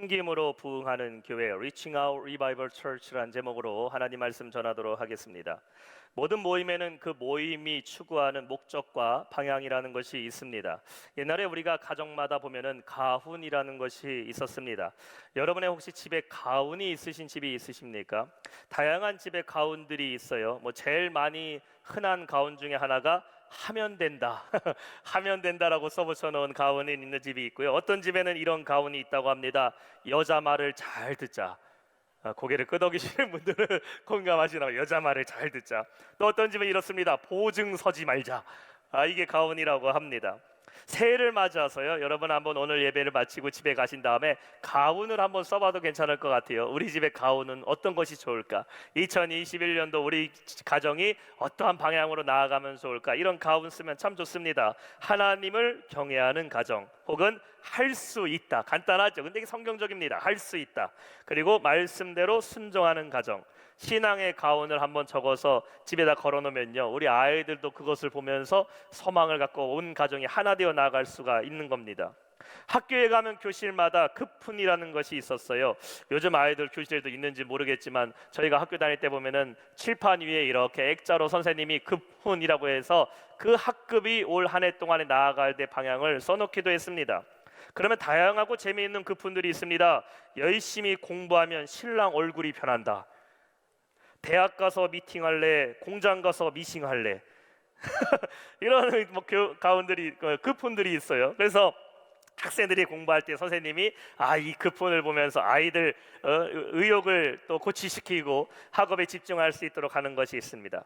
섬김으로 부흥하는 교회 Reaching Out Revival Church라는 제목으로 하나님 말씀 전하도록 하겠습니다. 모든 모임에는 그 모임이 추구하는 목적과 방향이라는 것이 있습니다. 옛날에 우리가 가정마다 보면은 가훈이라는 것이 있었습니다. 여러분의 혹시 집에 가훈이 있으신 집이 있으십니까? 다양한 집에 가훈들이 있어요. 제일 많이 흔한 가훈 중에 하나가 하면 된다 하면 된다라고 써붙여 놓은 가훈이 있는 집이 있고요. 어떤 집에는 이런 가훈이 있다고 합니다. 여자 말을 잘 듣자. 고개를 끄덕이시는 분들은 공감하시나요? 여자 말을 잘 듣자. 또 어떤 집은 이렇습니다. 보증 서지 말자. 이게 가훈이라고 합니다. 새해를 맞아서요, 여러분 한번 오늘 예배를 마치고 집에 가신 다음에 가훈을 한번 써봐도 괜찮을 것 같아요. 우리 집의 가훈은 어떤 것이 좋을까? 2021년도 우리 가정이 어떠한 방향으로 나아가면 좋을까? 이런 가훈 쓰면 참 좋습니다. 하나님을 경외하는 가정, 혹은 할 수 있다. 간단하죠. 근데 이게 성경적입니다. 할 수 있다. 그리고 말씀대로 순종하는 가정. 신앙의 가훈을 한번 적어서 집에다 걸어놓으면요, 우리 아이들도 그것을 보면서 소망을 갖고 온 가정이 하나 되어 나아갈 수가 있는 겁니다. 학교에 가면 교실마다 급훈이라는 것이 있었어요. 요즘 아이들 교실에도 있는지 모르겠지만 저희가 학교 다닐 때 보면은 칠판 위에 이렇게 액자로 선생님이 급훈이라고 해서 그 학급이 올 한 해 동안에 나아갈 때 방향을 써놓기도 했습니다. 그러면 다양하고 재미있는 급훈들이 있습니다. 열심히 공부하면 신랑 얼굴이 변한다. 대학 가서 미팅할래, 공장 가서 미싱할래. 이런 가운들이 급훈들이 있어요. 그래서 학생들이 공부할 때 선생님이 이 급훈을 보면서 아이들 의욕을 또 고취시키고 학업에 집중할 수 있도록 하는 것이 있습니다.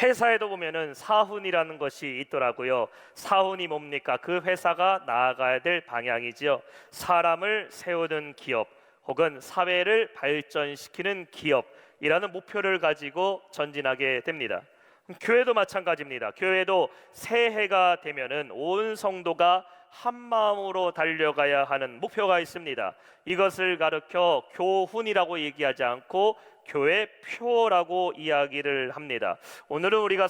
회사에도 보면은 사훈이라는 것이 있더라고요. 사훈이 뭡니까? 그 회사가 나아가야 될 방향이지요. 사람을 세우는 기업, 혹은 사회를 발전시키는 기업이라는 목표를 가지고 전진하게 됩니다. 교회도 마찬가지입니다. 교회도 새해가 되면은 온 성도가 한 마음으로 달려가야 하는 목표가 있습니다. 이것을 가르쳐 교훈이라고 얘기하지 않고 교회 표라고 이야기를 합니다. 오늘은 우리가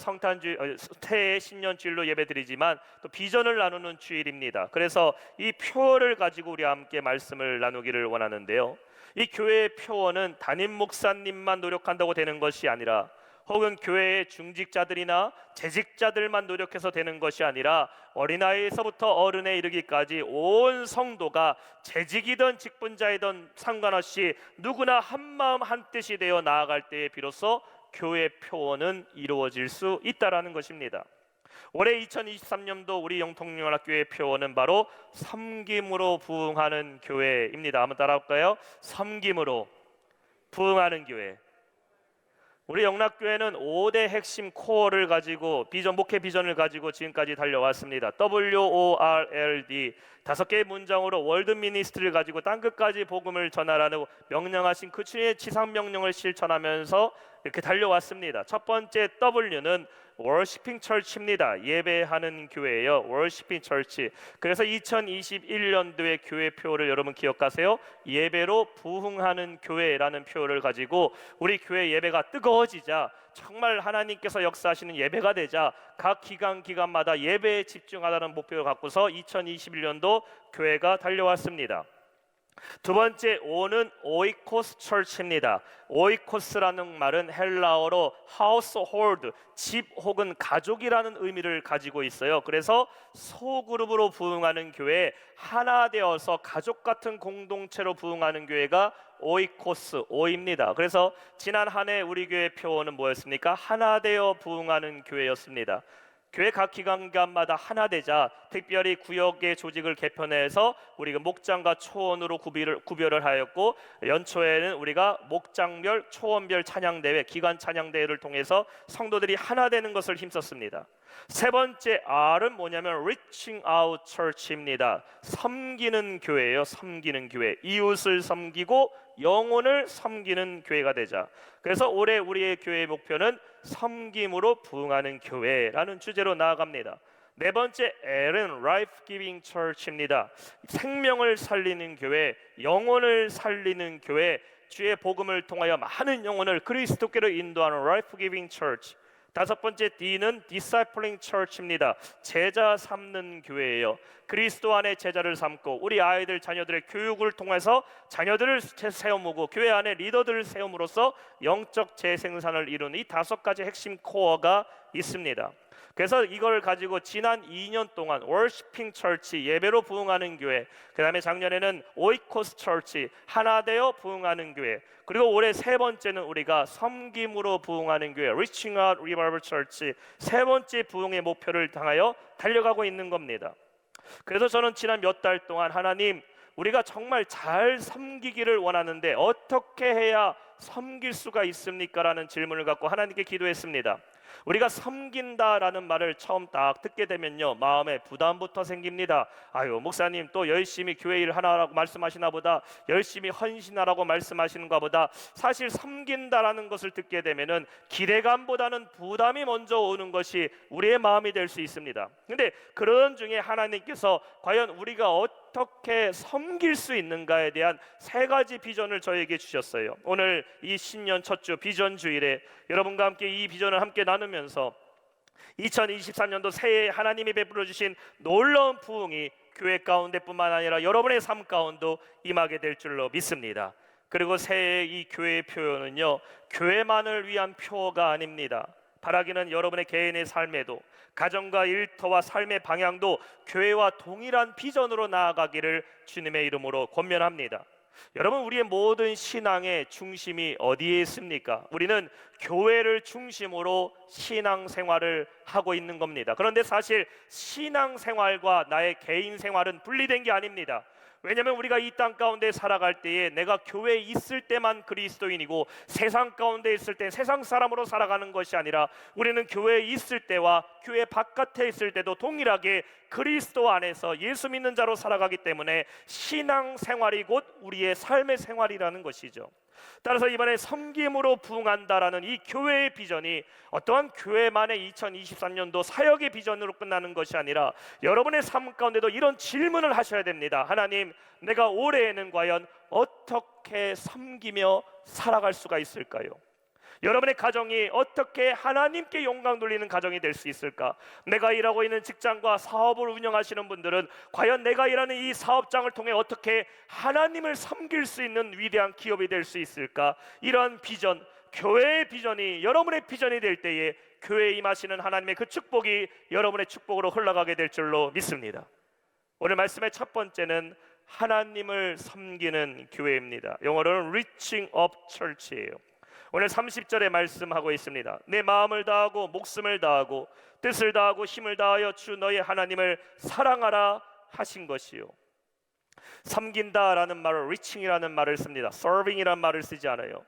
새해 신년주일로 예배드리지만 또 비전을 나누는 주일입니다. 그래서 이 표를 가지고 우리 함께 말씀을 나누기를 원하는데요, 이 교회의 표어는 담임 목사님만 노력한다고 되는 것이 아니라, 혹은 교회의 중직자들이나 재직자들만 노력해서 되는 것이 아니라, 어린아이에서부터 어른에 이르기까지 온 성도가 재직이든 직분자이든 상관없이 누구나 한마음 한뜻이 되어 나아갈 때에 비로소 교회 표어는 이루어질 수 있다라는 것입니다. 올해 2023년도 우리 영통영원학교의 표어는 바로 섬김으로 부흥하는 교회입니다. 한번 따라할까요? 섬김으로 부흥하는 교회. 우리 영락교회는 5대 핵심 코어를 가지고 목회 비전을 가지고 지금까지 달려왔습니다. WORLD 5개의 문장으로 월드 미니스트리를 가지고 땅끝까지 복음을 전하라는 명령하신 그 주의 지상 명령을 실천하면서 이렇게 달려왔습니다. 첫 번째 W는 워시핑 처치입니다. 예배하는 교회예요. 워시핑 처치. 그래서 2021년도의 교회 표를 여러분 기억하세요. 예배로 부흥하는 교회라는 표를 가지고 우리 교회 예배가 뜨거워지자, 정말 하나님께서 역사하시는 예배가 되자 각 기간마다 예배에 집중하라는 목표를 갖고서 2021년도 교회가 달려왔습니다. 두 번째 O는 오이코스 처치입니다. 오이코스라는 말은 헬라어로 household, 집 혹은 가족이라는 의미를 가지고 있어요. 그래서 소그룹으로 부흥하는 교회, 하나 되어서 가족 같은 공동체로 부흥하는 교회가 오이코스, 오입니다. 그래서 지난 한 해 우리 교회 표어는 뭐였습니까? 하나 되어 부흥하는 교회였습니다. 교회 각 기간마다 하나 되자 특별히 구역의 조직을 개편해서 우리가 목장과 초원으로 구별을 하였고, 연초에는 우리가 목장별, 초원별 찬양대회, 기간 찬양대회를 통해서 성도들이 하나 되는 것을 힘썼습니다. 세 번째 R은 뭐냐면 Reaching Out Church입니다. 섬기는 교회예요. 섬기는 교회. 이웃을 섬기고 영혼을 섬기는 교회가 되자. 그래서 올해 우리의 교회의 목표는 섬김으로 부흥하는 교회라는 주제로 나아갑니다. 네 번째 L은 Life Giving Church입니다. 생명을 살리는 교회, 영혼을 살리는 교회, 주의 복음을 통하여 많은 영혼을 그리스도께로 인도하는 Life Giving Church. 다섯 번째 D는 discipling church입니다. 제자 삼는 교회예요. 그리스도 안에 제자를 삼고 우리 아이들 자녀들의 교육을 통해서 자녀들을 세움으로 교회 안에 리더들을 세움으로써 영적 재생산을 이루는 이 다섯 가지 핵심 코어가 있습니다. 그래서 이걸 가지고 지난 2년 동안 월시핑 처치, 예배로 부흥하는 교회, 그 다음에 작년에는 오이코스 처치, 하나 되어 부흥하는 교회, 그리고 올해 세 번째는 우리가 섬김으로 부흥하는 교회, Reaching Out Revival Church, 세 번째 부흥의 목표를 향하여 달려가고 있는 겁니다. 그래서 저는 지난 몇 달 동안 하나님, 우리가 정말 잘 섬기기를 원하는데 어떻게 해야 섬길 수가 있습니까? 라는 질문을 갖고 하나님께 기도했습니다. 우리가 섬긴다라는 말을 처음 딱 듣게 되면요, 마음에 부담부터 생깁니다. 아유, 목사님 또 열심히 교회 일 하나라고 말씀하시나 보다, 열심히 헌신하라고 말씀하시는가 보다. 사실 섬긴다라는 것을 듣게 되면은 기대감보다는 부담이 먼저 오는 것이 우리의 마음이 될 수 있습니다. 근데 그런 중에 하나님께서 과연 우리가 어떻게 섬길 수 있는가에 대한 세 가지 비전을 저에게 주셨어요. 오늘 이 신년 첫 주 비전 주일에 여러분과 함께 이 비전을 함께 나누면서 2023년도 새해에 하나님이 베풀어 주신 놀라운 부흥이 교회 가운데뿐만 아니라 여러분의 삶 가운데도 임하게 될 줄로 믿습니다. 그리고 새해의 이 교회의 표현은요, 교회만을 위한 표가 아닙니다. 바라기는 여러분의 개인의 삶에도, 가정과 일터와 삶의 방향도 교회와 동일한 비전으로 나아가기를 주님의 이름으로 권면합니다. 여러분, 우리의 모든 신앙의 중심이 어디에 있습니까? 우리는 교회를 중심으로 신앙생활을 하고 있는 겁니다. 그런데 사실 신앙생활과 나의 개인 생활은 분리된 게 아닙니다. 왜냐하면 우리가 이 땅 가운데 살아갈 때에 내가 교회에 있을 때만 그리스도인이고 세상 가운데 있을 때 세상 사람으로 살아가는 것이 아니라 우리는 교회에 있을 때와 교회 바깥에 있을 때도 동일하게 그리스도 안에서 예수 믿는 자로 살아가기 때문에 신앙생활이 곧 우리의 삶의 생활이라는 것이죠. 따라서 이번에 섬김으로 부흥한다라는 이 교회의 비전이 어떠한 교회만의 2023년도 사역의 비전으로 끝나는 것이 아니라 여러분의 삶 가운데도 이런 질문을 하셔야 됩니다. 하나님, 내가 올해에는 과연 어떻게 섬기며 살아갈 수가 있을까요? 여러분의 가정이 어떻게 하나님께 영광 돌리는 가정이 될 수 있을까? 내가 일하고 있는 직장과 사업을 운영하시는 분들은 과연 내가 일하는 이 사업장을 통해 어떻게 하나님을 섬길 수 있는 위대한 기업이 될 수 있을까? 이러한 비전, 교회의 비전이 여러분의 비전이 될 때에 교회에 임하시는 하나님의 그 축복이 여러분의 축복으로 흘러가게 될 줄로 믿습니다. 오늘 말씀의 첫 번째는 하나님을 섬기는 교회입니다. 영어로는 Reaching Up Church예요. 오늘 30절에 말씀하고 있습니다. 내 마음을 다하고 목숨을 다하고 뜻을 다하고 힘을 다하여 주 너의 하나님을 사랑하라 하신 것이요. 섬긴다라는 말을 reaching이라는 말을 씁니다. serving이라는 말을 쓰지 않아요.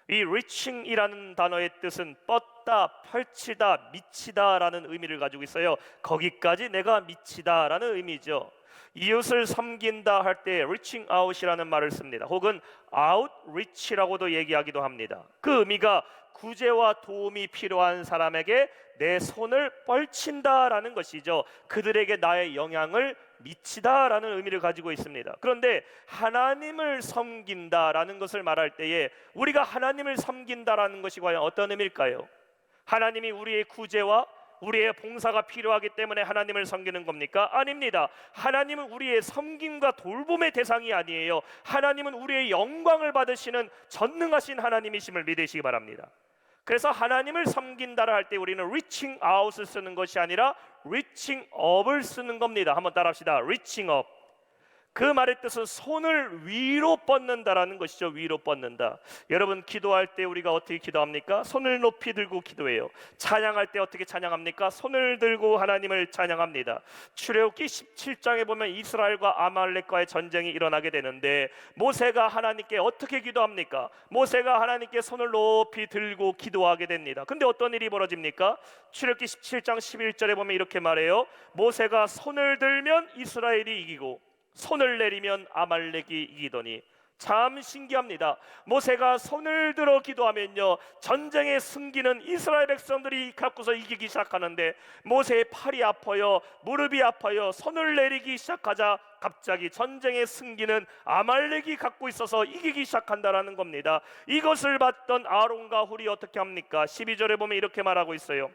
이 reaching이라는 단어의 뜻은 뻗다, 펼치다, 미치다라는 의미를 가지고 있어요. 거기까지 내가 미치다라는 의미죠. 이웃을 섬긴다 할 때 reaching out이라는 말을 씁니다. 혹은 outreach라고도 얘기하기도 합니다. 그 의미가 구제와 도움이 필요한 사람에게 내 손을 뻗친다라는 것이죠. 그들에게 나의 영향을 미치다라는 의미를 가지고 있습니다. 그런데 하나님을 섬긴다라는 것을 말할 때에 우리가 하나님을 섬긴다라는 것이 과연 어떤 의미일까요? 하나님이 우리의 구제와 우리의 봉사가 필요하기 때문에 하나님을 섬기는 겁니까? 아닙니다. 하나님은 우리의 섬김과 돌봄의 대상이 아니에요. 하나님은 우리의 영광을 받으시는 전능하신 하나님이심을 믿으시기 바랍니다. 그래서 하나님을 섬긴다라 할 때 우리는 reaching out을 쓰는 것이 아니라 reaching up을 쓰는 겁니다. 한번 따라합시다. reaching up. 그 말의 뜻은 손을 위로 뻗는다라는 것이죠. 위로 뻗는다. 여러분, 기도할 때 우리가 어떻게 기도합니까? 손을 높이 들고 기도해요. 찬양할 때 어떻게 찬양합니까? 손을 들고 하나님을 찬양합니다. 출애굽기 17장에 보면 이스라엘과 아말렉과의 전쟁이 일어나게 되는데 모세가 하나님께 어떻게 기도합니까? 모세가 하나님께 손을 높이 들고 기도하게 됩니다. 근데 어떤 일이 벌어집니까? 출애굽기 17장 11절에 보면 이렇게 말해요. 모세가 손을 들면 이스라엘이 이기고 손을 내리면 아말렉이 이기더니. 참 신기합니다. 모세가 손을 들어 기도하면요, 전쟁의 승기는 이스라엘 백성들이 갖고서 이기기 시작하는데 모세의 팔이 아파요, 무릎이 아파요. 손을 내리기 시작하자 갑자기 전쟁의 승기는 아말렉이 갖고 있어서 이기기 시작한다라는 겁니다. 이것을 봤던 아론과 훌이 어떻게 합니까? 12절에 보면 이렇게 말하고 있어요.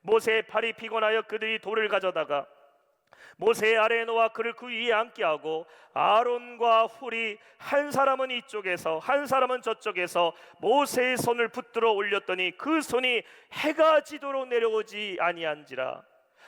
모세의 팔이 피곤하여 그들이 돌을 가져다가 모세의 아래에 놓아 그를 그 위에 앉게 하고 아론과 훌이 한 사람은 이쪽에서 한 사람은 저쪽에서 모세의 손을 붙들어 올렸더니 그 손이 해가 지도록 내려오지 아니한지라.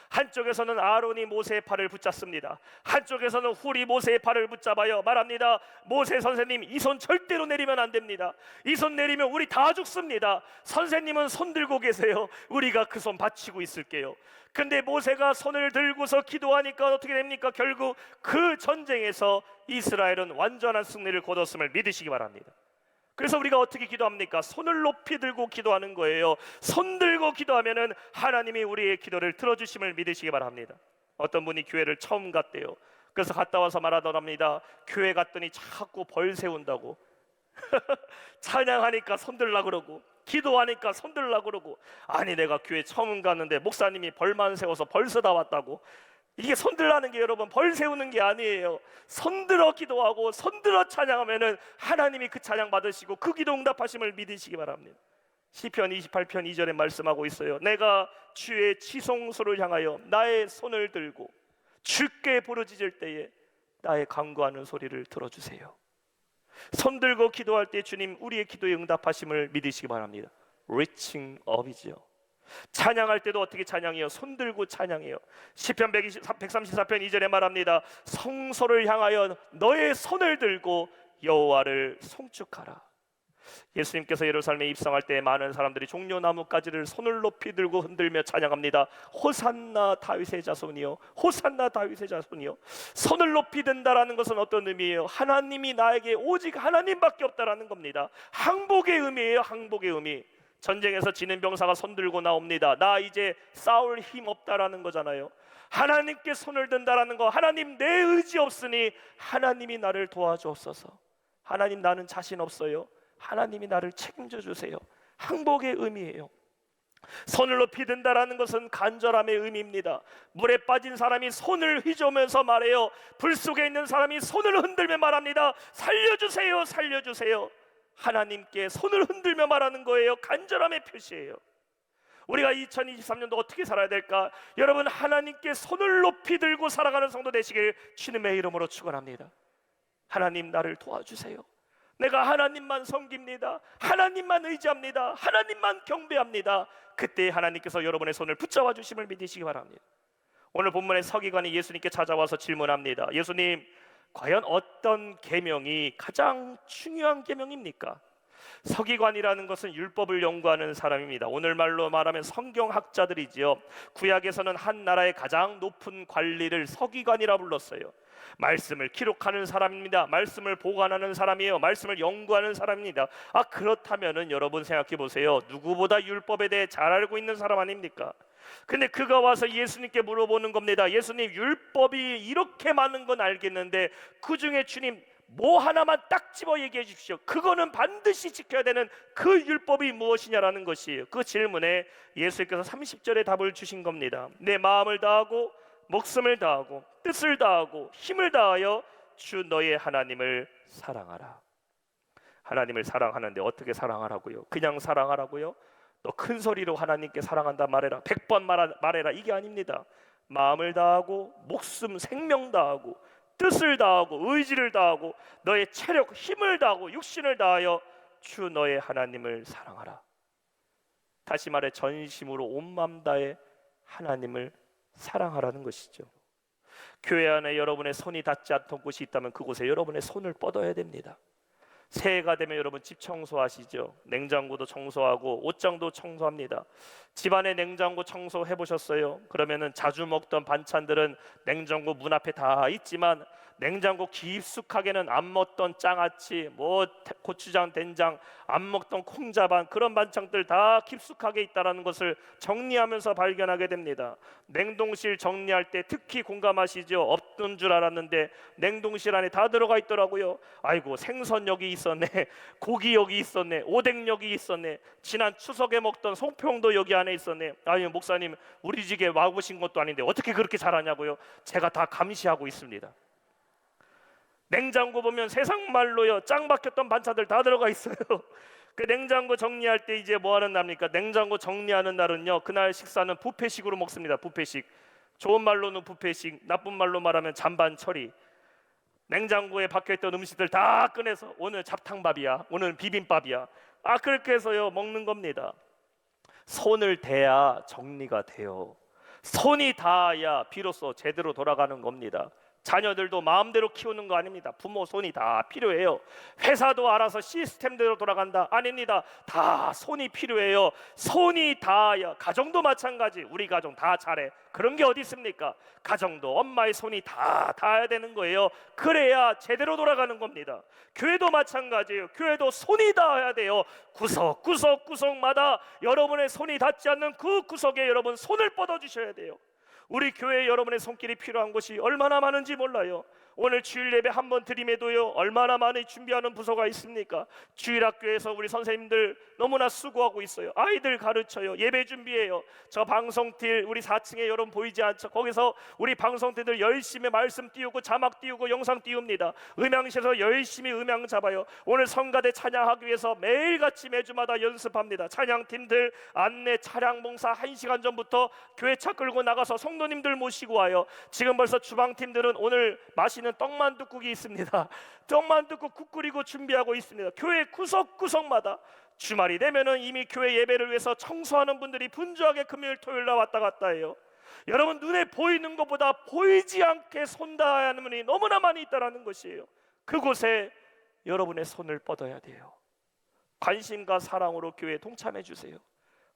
한쪽에서는 아론이 모세의 팔을 붙잡습니다. 한쪽에서는 훌이 모세의 팔을 붙잡아요 말합니다. 모세 선생님, 이 손 절대로 내리면 안 됩니다. 이 손 내리면 우리 다 죽습니다. 선생님은 손 들고 계세요. 우리가 그 손 받치고 있을게요. 근데 모세가 손을 들고서 기도하니까 어떻게 됩니까? 결국 그 전쟁에서 이스라엘은 완전한 승리를 거뒀음을 믿으시기 바랍니다. 그래서 우리가 어떻게 기도합니까? 손을 높이 들고 기도하는 거예요. 손 들고 기도하면은 하나님이 우리의 기도를 들어주심을 믿으시기 바랍니다. 어떤 분이 교회를 처음 갔대요. 그래서 갔다 와서 말하더랍니다. 교회 갔더니 자꾸 벌 세운다고. 찬양하니까 손 들라 그러고, 기도하니까 손 들라 그러고. 아니, 내가 교회 처음 갔는데 목사님이 벌만 세워서 벌써 다 왔다고. 이게 손들라는 게 여러분 벌 세우는 게 아니에요. 손들어 기도하고 손들어 찬양하면은 하나님이 그 찬양 받으시고 그 기도 응답하심을 믿으시기 바랍니다. 시편 28편 2절에 말씀하고 있어요. 내가 주의 지성소를 향하여 나의 손을 들고 주께 부르짖을 때에 나의 간구하는 소리를 들어주세요. 손 들고 기도할 때 주님 우리의 기도에 응답하심을 믿으시기 바랍니다. Reaching up이죠. 찬양할 때도 어떻게 찬양해요? 손 들고 찬양해요. 시편 134편 2절에 말합니다. 성소를 향하여 너의 손을 들고 여호와를 송축하라. 예수님께서 예루살렘에 입성할 때 많은 사람들이 종려나무가지를 손을 높이 들고 흔들며 찬양합니다. 호산나 다윗의 자손이요, 호산나 다윗의 자손이요. 손을 높이 든다라는 것은 어떤 의미예요? 하나님이 나에게 오직 하나님밖에 없다라는 겁니다. 항복의 의미예요. 항복의 의미. 전쟁에서 지는 병사가 손 들고 나옵니다. 나 이제 싸울 힘 없다라는 거잖아요. 하나님께 손을 든다라는 거, 하나님 내 의지 없으니 하나님이 나를 도와주옵소서. 하나님 나는 자신 없어요. 하나님이 나를 책임져 주세요. 항복의 의미예요. 손을 높이 든다라는 것은 간절함의 의미입니다. 물에 빠진 사람이 손을 휘저으면서 말해요. 불 속에 있는 사람이 손을 흔들며 말합니다. 살려주세요, 살려주세요. 하나님께 손을 흔들며 말하는 거예요. 간절함의 표시예요. 우리가 2023년도 어떻게 살아야 될까? 여러분, 하나님께 손을 높이 들고 살아가는 성도 되시길 주님의 이름으로 축원합니다. 하나님 나를 도와주세요. 내가 하나님만 섬깁니다. 하나님만 의지합니다. 하나님만 경배합니다. 그때 하나님께서 여러분의 손을 붙잡아 주심을 믿으시기 바랍니다. 오늘 본문의 서기관이 예수님께 찾아와서 질문합니다. 예수님, 과연 어떤 계명이 가장 중요한 계명입니까? 서기관이라는 것은 율법을 연구하는 사람입니다. 오늘말로 말하면 성경학자들이지요. 구약에서는 한 나라의 가장 높은 관리를 서기관이라 불렀어요. 말씀을 기록하는 사람입니다. 말씀을 보관하는 사람이에요. 말씀을 연구하는 사람입니다. 그렇다면은 여러분 생각해 보세요. 누구보다 율법에 대해 잘 알고 있는 사람 아닙니까? 근데 그가 와서 예수님께 물어보는 겁니다. 예수님, 율법이 이렇게 많은 건 알겠는데 그 중에 주님 뭐 하나만 딱 집어 얘기해 주십시오. 그거는 반드시 지켜야 되는 그 율법이 무엇이냐라는 것이에요. 그 질문에 예수님께서 30절에 답을 주신 겁니다. 내 마음을 다하고 목숨을 다하고 뜻을 다하고 힘을 다하여 주 너의 하나님을 사랑하라. 하나님을 사랑하는데 어떻게 사랑하라고요? 그냥 사랑하라고요? 너 큰 소리로 하나님께 사랑한다 말해라, 100번 말해라, 이게 아닙니다. 마음을 다하고 목숨 생명 다하고 뜻을 다하고 의지를 다하고 너의 체력 힘을 다하고 육신을 다하여 주 너의 하나님을 사랑하라. 다시 말해 전심으로 온 마음 다해 하나님을 사랑하라는 것이죠. 교회 안에 여러분의 손이 닿지 않던 곳이 있다면 그곳에 여러분의 손을 뻗어야 됩니다. 새해가 되면 여러분 집 청소하시죠. 냉장고도 청소하고 옷장도 청소합니다. 집안에 냉장고 청소해 보셨어요? 그러면은 자주 먹던 반찬들은 냉장고 문 앞에 다 있지만 냉장고 깊숙하게는 안 먹던 장아찌, 고추장, 된장, 안 먹던 콩자반, 그런 반찬들 다 깊숙하게 있다는 것을 정리하면서 발견하게 됩니다. 냉동실 정리할 때 특히 공감하시죠? 없던 줄 알았는데 냉동실 안에 다 들어가 있더라고요. 아이고, 생선 여기 있었네, 고기 여기 있었네, 오뎅 여기 있었네, 지난 추석에 먹던 송편도 여기 안에 있었네. 아니, 목사님 우리 집에 와보신 것도 아닌데 어떻게 그렇게 잘하냐고요? 제가 다 감시하고 있습니다. 냉장고 보면 세상 말로요 짱 박혔던 반찬들 다 들어가 있어요. 그 냉장고 정리할 때 이제 뭐 하는 날입니까? 냉장고 정리하는 날은요, 그날 식사는 뷔페식으로 먹습니다. 뷔페식. 좋은 말로는 뷔페식, 나쁜 말로 말하면 잔반 처리. 냉장고에 박혀있던 음식들 다 꺼내서 오늘 잡탕밥이야, 오늘 비빔밥이야, 그렇게 해서요 먹는 겁니다. 손을 대야 정리가 돼요. 손이 닿아야 비로소 제대로 돌아가는 겁니다. 자녀들도 마음대로 키우는 거 아닙니다. 부모 손이 다 필요해요. 회사도 알아서 시스템대로 돌아간다? 아닙니다. 다 손이 필요해요. 손이 닿아야, 가정도 마찬가지. 우리 가정 다 잘해, 그런 게 어디 있습니까? 가정도 엄마의 손이 다 닿아야 되는 거예요. 그래야 제대로 돌아가는 겁니다. 교회도 마찬가지예요. 교회도 손이 닿아야 돼요. 구석구석마다 여러분의 손이 닿지 않는 그 구석에 여러분 손을 뻗어 주셔야 돼요. 우리 교회에 여러분의 손길이 필요한 곳이 얼마나 많은지 몰라요. 오늘 주일 예배 한 번 드림에도요 얼마나 많이 준비하는 부서가 있습니까? 주일학교에서 우리 선생님들 너무나 수고하고 있어요. 아이들 가르쳐요, 예배 준비해요. 저 방송팀 우리 4층에 여러분 보이지 않죠? 거기서 우리 방송팀들 열심히 말씀 띄우고 자막 띄우고 영상 띄웁니다. 음향실에서 열심히 음향 잡아요. 오늘 성가대 찬양하기 위해서 매일같이 매주마다 연습합니다. 찬양팀들 안내 차량 봉사 1시간 전부터 교회 차 끌고 나가서 성도님들 모시고 와요. 지금 벌써 주방팀들은 오늘 마시는 떡만둣국이 있습니다. 떡만둣국 국 끓이고 준비하고 있습니다. 교회 구석구석마다 주말이 되면은 이미 교회 예배를 위해서 청소하는 분들이 분주하게 금요일 토요일 날 왔다 갔다 해요. 여러분, 눈에 보이는 것보다 보이지 않게 손 닿아야 하는 분이 너무나 많이 있다는 것이에요. 그곳에 여러분의 손을 뻗어야 돼요. 관심과 사랑으로 교회에 동참해 주세요.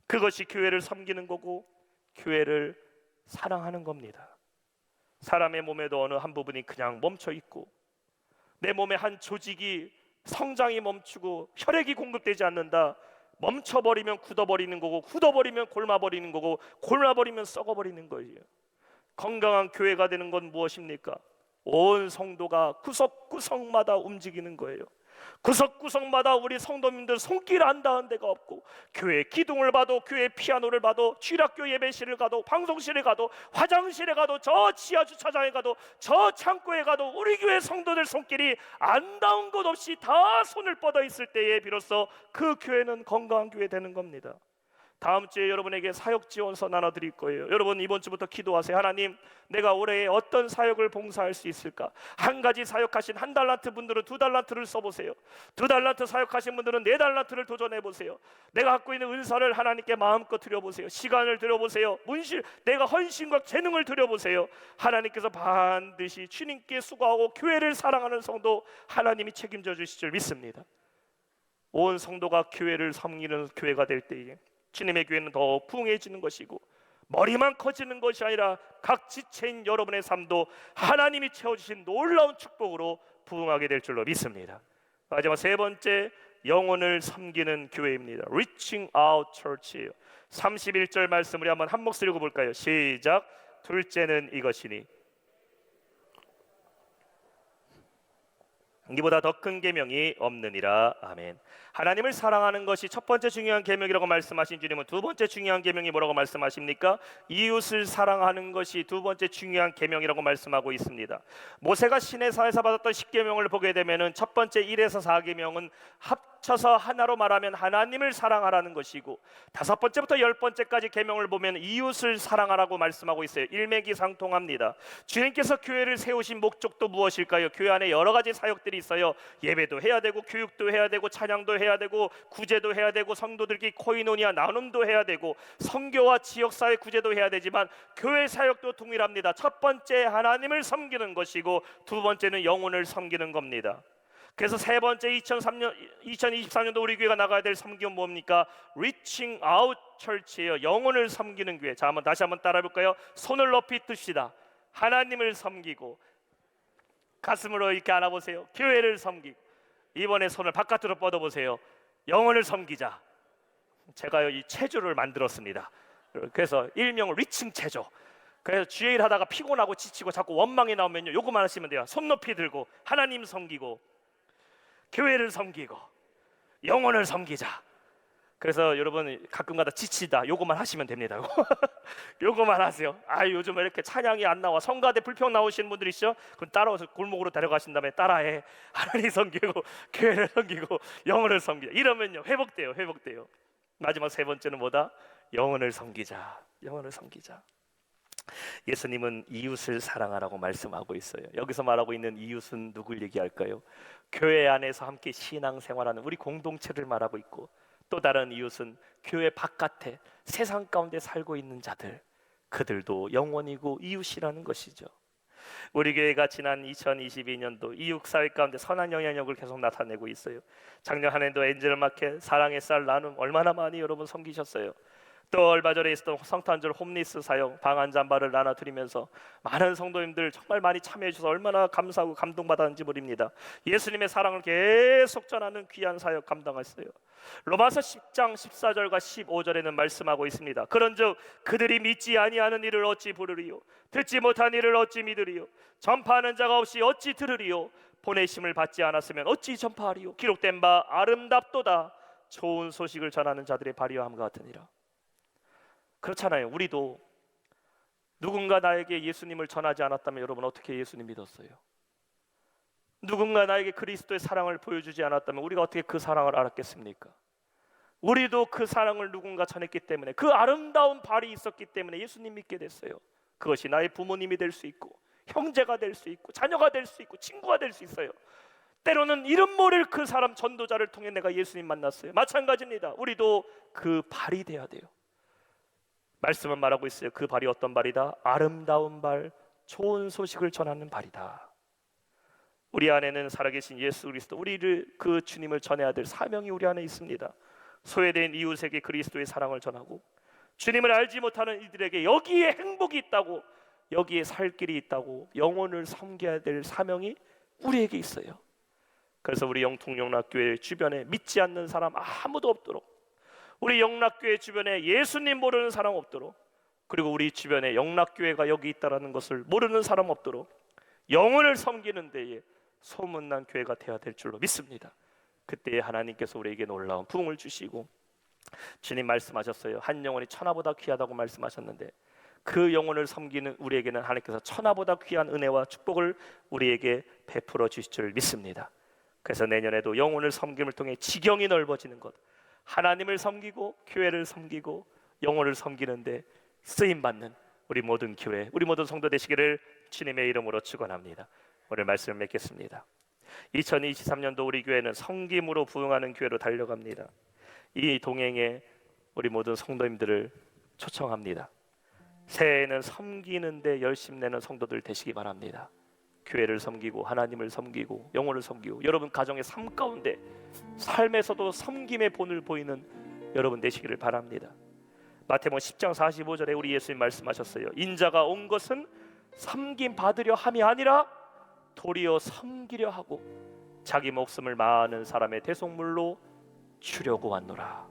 그것이 교회를 섬기는 거고 교회를 사랑하는 겁니다. 사람의 몸에도 어느 한 부분이 그냥 멈춰 있고, 내 몸의 한 조직이 성장이 멈추고 혈액이 공급되지 않는다. 멈춰버리면 굳어버리는 거고, 굳어버리면 골마버리는 거고, 골마버리면 썩어버리는 거예요. 건강한 교회가 되는 건 무엇입니까? 온 성도가 구석구석마다 움직이는 거예요. 구석구석마다 우리 성도님들 손길 안 닿은 데가 없고, 교회 기둥을 봐도, 교회 피아노를 봐도, 주일학교 예배실을 가도, 방송실에 가도, 화장실에 가도, 저 지하 주차장에 가도, 저 창고에 가도 우리 교회 성도들 손길이 안 닿은 곳 없이 다 손을 뻗어 있을 때에 비로소 그 교회는 건강한 교회 되는 겁니다. 다음 주에 여러분에게 사역 지원서 나눠드릴 거예요. 여러분, 이번 주부터 기도하세요. 하나님, 내가 올해에 어떤 사역을 봉사할 수 있을까? 한 가지 사역하신 1달란트 분들은 2달란트를 써보세요. 2달란트 사역하신 분들은 4달란트를 도전해보세요. 내가 갖고 있는 은사를 하나님께 마음껏 드려보세요. 시간을 드려보세요. 내가 헌신과 재능을 드려보세요. 하나님께서 반드시 주님께 수고하고 교회를 사랑하는 성도 하나님이 책임져 주실 줄 믿습니다. 온 성도가 교회를 섬기는 교회가 될 때에 주님의 교회는 더 부흥해지는 것이고, 머리만 커지는 것이 아니라 각 지체인 여러분의 삶도 하나님이 채워주신 놀라운 축복으로 부흥하게 될 줄로 믿습니다. 마지막 세 번째, 영혼을 섬기는 교회입니다. Reaching out Church예요. 31절 말씀 우리 한번 한 목소리 읽어볼까요? 시작. 둘째는 이것이니, 이보다 더 큰 계명이 없느니라. 아멘. 하나님을 사랑하는 것이 첫 번째 중요한 계명이라고 말씀하신 주님은 두 번째 중요한 계명이 뭐라고 말씀하십니까? 이웃을 사랑하는 것이 두 번째 중요한 계명이라고 말씀하고 있습니다. 모세가 시내산에서 받았던 10계명을 보게 되면은 첫 번째 1에서 4계명은 합쳐서 하나로 말하면 하나님을 사랑하라는 것이고, 다섯 번째부터 10번째까지 계명을 보면 이웃을 사랑하라고 말씀하고 있어요. 일맥이상통합니다. 주님께서 교회를 세우신 목적도 무엇일까요? 교회 안에 여러 가지 사역들이 있어요. 예배도 해야 되고, 교육도 해야 되고, 찬양도 해야 되고, 구제도 해야 되고, 성도들끼리 코이노니아 나눔도 해야 되고, 선교와 지역사회 구제도 해야 되지만 교회 사역도 동일합니다. 첫 번째 하나님을 섬기는 것이고, 두 번째는 영혼을 섬기는 겁니다. 그래서 세 번째 2023년도 우리 교회가 나가야 될 섬기는 뭡니까? Reaching out Church예요. 영혼을 섬기는 교회. 자, 다시 한번 따라해 볼까요? 손을 높이 듭시다. 하나님을 섬기고, 가슴으로 이렇게 안아보세요. 교회를 섬기고, 이번에 손을 바깥으로 뻗어보세요. 영혼을 섬기자. 제가요 이 체조를 만들었습니다. 그래서 일명을 리칭 체조. 그래서 주일 하다가 피곤하고 지치고 자꾸 원망이 나오면요, 요거만 하시면 돼요. 손 높이 들고 하나님 섬기고, 교회를 섬기고, 영혼을 섬기자. 그래서 여러분 가끔가다 지치다 요것만 하시면 됩니다. 요것만 하세요. 요즘 왜 이렇게 찬양이 안 나와? 성가대 불평 나오시는 분들 있죠? 그럼 따라와서 골목으로 데려가신 다음에 따라해. 하나님 섬기고 교회를 섬기고 영혼을 섬기자. 이러면요 회복돼요. 마지막 세 번째는 뭐다? 영혼을 섬기자. 예수님은 이웃을 사랑하라고 말씀하고 있어요. 여기서 말하고 있는 이웃은 누굴 얘기할까요? 교회 안에서 함께 신앙생활하는 우리 공동체를 말하고 있고, 또 다른 이웃은 교회 바깥에 세상 가운데 살고 있는 자들, 그들도 영혼이고 이웃이라는 것이죠. 우리 교회가 지난 2022년도 이웃 사회 가운데 선한 영향력을 계속 나타내고 있어요. 작년 한 해도 엔젤마켓 사랑의 쌀 나눔 얼마나 많이 여러분 섬기셨어요. 또 얼마 전에 있었던 성탄절 홈리스 사역 방한 잠바를 나눠드리면서 많은 성도님들 정말 많이 참여해 주셔서 얼마나 감사하고 감동받았는지 모릅니다. 예수님의 사랑을 계속 전하는 귀한 사역 감당했어요. 로마서 10장 14절과 15절에는 말씀하고 있습니다. 그런즉 그들이 믿지 아니하는 이를 어찌 부르리요? 듣지 못한 이를 어찌 믿으리요? 전파하는 자가 없이 어찌 들으리요? 보내심을 받지 않았으면 어찌 전파하리요? 기록된 바 아름답도다 좋은 소식을 전하는 자들의 발휘함과 같으니라. 그렇잖아요. 우리도 누군가 나에게 예수님을 전하지 않았다면 여러분 어떻게 예수님 믿었어요? 누군가 나에게 그리스도의 사랑을 보여주지 않았다면 우리가 어떻게 그 사랑을 알았겠습니까? 우리도 그 사랑을 누군가 전했기 때문에, 그 아름다운 발이 있었기 때문에 예수님 믿게 됐어요. 그것이 나의 부모님이 될 수 있고, 형제가 될 수 있고, 자녀가 될 수 있고, 친구가 될 수 있어요. 때로는 이름 모를 그 사람 전도자를 통해 내가 예수님 만났어요. 마찬가지입니다. 우리도 그 발이 돼야 돼요. 말씀은 말하고 있어요. 그 발이 어떤 발이다? 아름다운 발, 좋은 소식을 전하는 발이다. 우리 안에는 살아계신 예수 그리스도, 우리를 그 주님을 전해야 될 사명이 우리 안에 있습니다. 소외된 이웃에게 그리스도의 사랑을 전하고, 주님을 알지 못하는 이들에게 여기에 행복이 있다고, 여기에 살 길이 있다고, 영혼을 섬겨야 될 사명이 우리에게 있어요. 그래서 우리 영통영락교회 주변에 믿지 않는 사람 아무도 없도록, 우리 영락교회 주변에 예수님 모르는 사람 없도록, 그리고 우리 주변에 영락교회가 여기 있다는 것을 모르는 사람 없도록 영혼을 섬기는 데에 소문난 교회가 되어야 될 줄로 믿습니다. 그때 하나님께서 우리에게 놀라운 부흥을 주시고, 주님 말씀하셨어요. 한 영혼이 천하보다 귀하다고 말씀하셨는데, 그 영혼을 섬기는 우리에게는 하나님께서 천하보다 귀한 은혜와 축복을 우리에게 베풀어 주실 줄 믿습니다. 그래서 내년에도 영혼을 섬김을 통해 지경이 넓어지는 것, 하나님을 섬기고 교회를 섬기고 영혼을 섬기는데 쓰임받는 우리 모든 교회, 우리 모든 성도 되시기를 주님의 이름으로 축원합니다. 오늘 말씀을 맺겠습니다. 2023년도 우리 교회는 섬김으로 부흥하는 교회로 달려갑니다. 이 동행에 우리 모든 성도님들을 초청합니다. 새해에는 섬기는데 열심내는 성도들 되시기 바랍니다. 교회를 섬기고 하나님을 섬기고 영혼을 섬기고, 여러분 가정의 삶 가운데 삶에서도 섬김의 본을 보이는 여러분 되시기를 바랍니다. 마태복음 10장 45절에 우리 예수님 말씀하셨어요. 인자가 온 것은 섬김 받으려 함이 아니라 도리어 섬기려 하고 자기 목숨을 많은 사람의 대속물로 주려고 왔노라.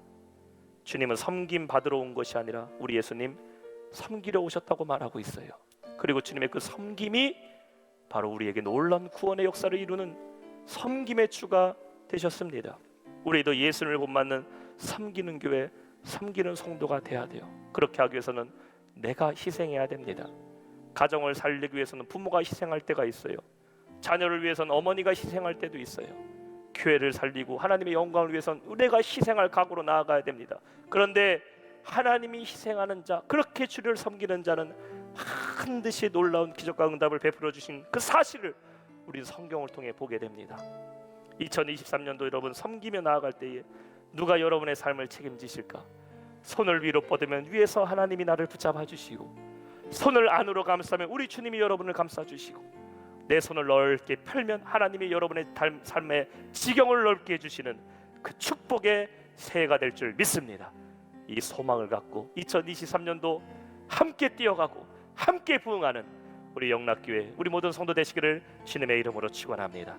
주님은 섬김 받으러 온 것이 아니라 우리 예수님 섬기려 오셨다고 말하고 있어요. 그리고 주님의 그 섬김이 바로 우리에게 놀라운 구원의 역사를 이루는 섬김의 주가 되셨습니다. 우리도 예수님을 본받는 섬기는 교회, 섬기는 성도가 돼야 돼요. 그렇게 하기 위해서는 내가 희생해야 됩니다. 가정을 살리기 위해서는 부모가 희생할 때가 있어요. 자녀를 위해서는 어머니가 희생할 때도 있어요. 교회를 살리고 하나님의 영광을 위해서는 내가 희생할 각오로 나아가야 됩니다. 그런데 하나님이 희생하는 자, 그렇게 주를 섬기는 자는 반드시 놀라운 기적과 응답을 베풀어 주신 그 사실을 우리 성경을 통해 보게 됩니다. 2023년도 여러분 섬기며 나아갈 때에 누가 여러분의 삶을 책임지실까? 손을 위로 뻗으면 위에서 하나님이 나를 붙잡아 주시고, 손을 안으로 감싸면 우리 주님이 여러분을 감싸 주시고, 내 손을 넓게 펼면 하나님이 여러분의 삶의 지경을 넓게 해주시는 그 축복의 새해가 될 줄 믿습니다. 이 소망을 갖고 2023년도 함께 뛰어가고 함께 부흥하는 우리 영락교회, 우리 모든 성도 되시기를 주님의 이름으로 축원합니다.